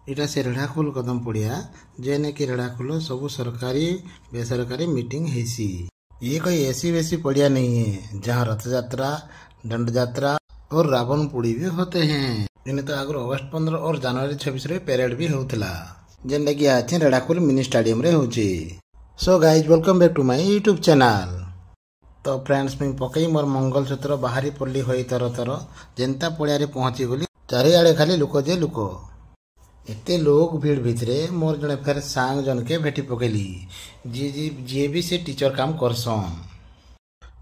इटा से रेढ़ाखोल कदम पड़िया जेने कि रेढ़ाखोल सब सरकारी बेसरकारी मीटिंग हेसी। ये कोई ऐसी वैसी पड़िया नहीं है जहाँ रथ यात्रा, दंड यात्रा और रावण पुड़ी भी होते हैं। इन्हें तो आगुरी अगस्त 15 और जनवरी 26 रे परेड भी होता जेनटा कि आज रेढ़ाखोल मिनी स्टेडियम रे होची। So guys welcome back to my YouTube channel. तो फ्रेंड्स मुझे पकई मोर मंगलसूत्र बाहरी पड़ली हो तर तर जेनता पड़िया पहुंची गली चारिआड़े खाली लुक जे लुक एते लोग भीड़ भितरे मोर जड़े फेर सांग जन के भेटी पकेली जी भी से टीचर काम करसन।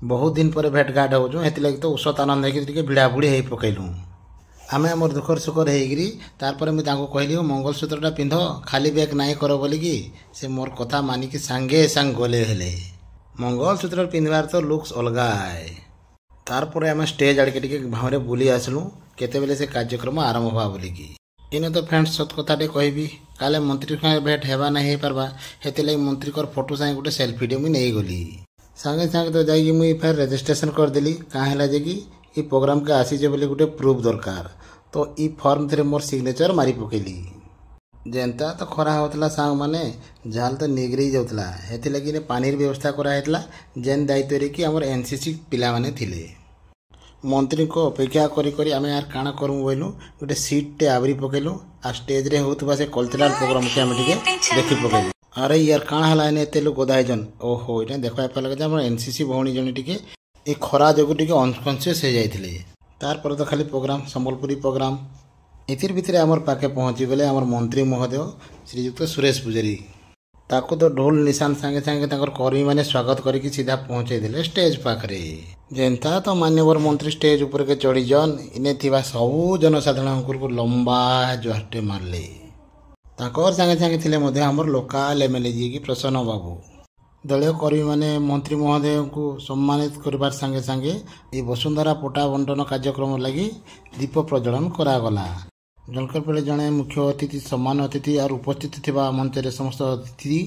बहुत दिन पर भेट घाट हो लगे तो उसत आनंद है भिड़ा भुड़ी हो पकेलु आमे आमर दुखर सुखर होगी। तारपर मुझे कहली मंगलसूत्रटा पिंध खाली बैग नाई कर बोलिकी से मोर कथा मानिकी सांगे सांग गले हेले। मंगलसूत्र पिंधवार तो लुक्स अलगा है। तारपर आम स्टेज आड़के टिके भावरे बुली आसलु केतेबेले से कार्यक्रम आरंभ हुआ बोलिकी। इने तो फ्रेंड्स सत कथाटे कहबी काले मंत्री भेट हेबा नहीं हो पारबा हेतिलागि मंत्री कर फोटो सागे गोटे सेल्फीटे मुई नहीं गली। सागे सागे तो जाइए मुई फेर रजिस्ट्रेशन करदेली कहाँ है कि ई प्रोग्राम के आसीजे बोली गोटे प्रूफ दरकार। तो ई फॉर्म थे मोर सिग्नेचर मारी पकेली। जेनता तो खरा होतला सांग माने झाल तो निगरी जाउतला हेतिलागि ने पानीर व्यवस्था कराइतला जेन दायित्व रे कि हमर एनसीसी पिला माने थिले। मंत्री को अपेक्षा करी करी आमे यार काना करूँ बोलू गोटे सीटे आवरी पकेलु आ स्टेज रे होतबा से कल्चरल प्रोग्राम के आमे टिके देखि पकेलु। अरे यार काना हला ने एते लोग गोदाय जन ओहो इटा देखा पे लगे हमर एनसीसी भौणी जने टिके ए खरा जगु टिके अनकॉन्शियस हो जाइथिले। तार पर तो खाली प्रोग्राम संबलपुरी प्रोग्राम एतिर भितरे हमर पाके पहुंची गले हमर मंत्री महोदय श्रीयुक्त सुरेश पुजारी। ताको तो ढोल निशान सांगे सांगे ताकर कर्मी माने स्वागत करके सीधा पहुंचे दिले स्टेज पाखरे। जेनता तो मान्यवर मंत्री स्टेज ऊपर के चढ़ी जन इने थिबा सबु जनसाधारण को लंबा जुहारटे मारले। ताकर सांगे सांगे थिले मध्य हमर लोकल एमएलए जी की प्रसन्न बाबू। दलीय कर्मी माने मंत्री महोदय को सम्मानित करबार सांगे सांगे ये वसुंधरा पट्टा बंटन कार्यक्रम लगी दीप प्रज्वलन करागला। जनकर पे जड़े मुख्य अतिथि सम्मान अतिथि और उपस्थित थिबा मंच रे समस्त अतिथि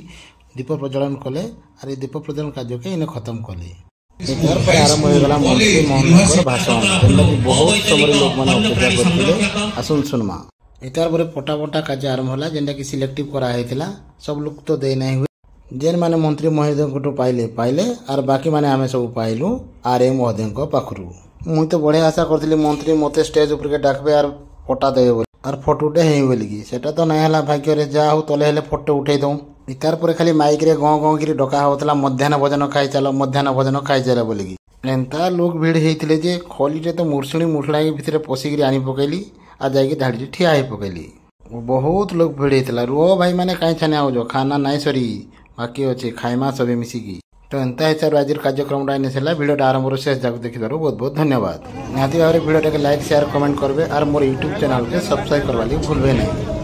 दीप प्रज्वलन कले और दीप प्रज्वलन कार्य के इन्हें खत्म कले। इधर पर आरंभ हो गला मंत्री मोहन भाषण जेनटा कि बहुत समय लोग माने अपेक्षा करथिले आसुन सुनमा। इतार पर पटा पटा कार्य आरंभ होला जेनटा कि सिलेक्टिव करा हेतिला सब लोग तो दे नहीं हुए जेन माने मंत्री महोदय को पाइले और बाकी माने आमे सब पाइलु आरए महोदय को पाखरु। मुई तो बड़े आशा करथिली मंत्री मते स्टेज ऊपर के डाकबे और पटा देबे और फोटोटे है बोलिकी सेटा तो नहीं है भाग्य रे जा हो तले हेले फोटो उठे दऊँ। इतार पर खाली माइक रे गाँ गाँ गिरी डका होतला मध्याह्न भोजन खाई चल बोलिकी। एंता लोग भीड़ होते जे खलीटे तो मुरसुणी मुठड़ा भितर पशिकी आनी पकेली आ जाकि धाड़ी ठिया हो पकेली। बहुत लोग भीड़ होता रुओ भाई मैंने कहीं छाने आओ खाना नाई सरी बाकी अच्छे खाइमा सब मिसिकी। तो एंता हिसाब से आज कार्यक्रम इन्हें भिडियो आरंभ शेष जाक देखिबार बहुत बहुत धन्यवाद। निहाती भाव में भिडियो लाइक शेयर कमेंट करेंगे और मोर यूट्यूब चैनल के सब्सक्राइब करवा भूलबे नहीं।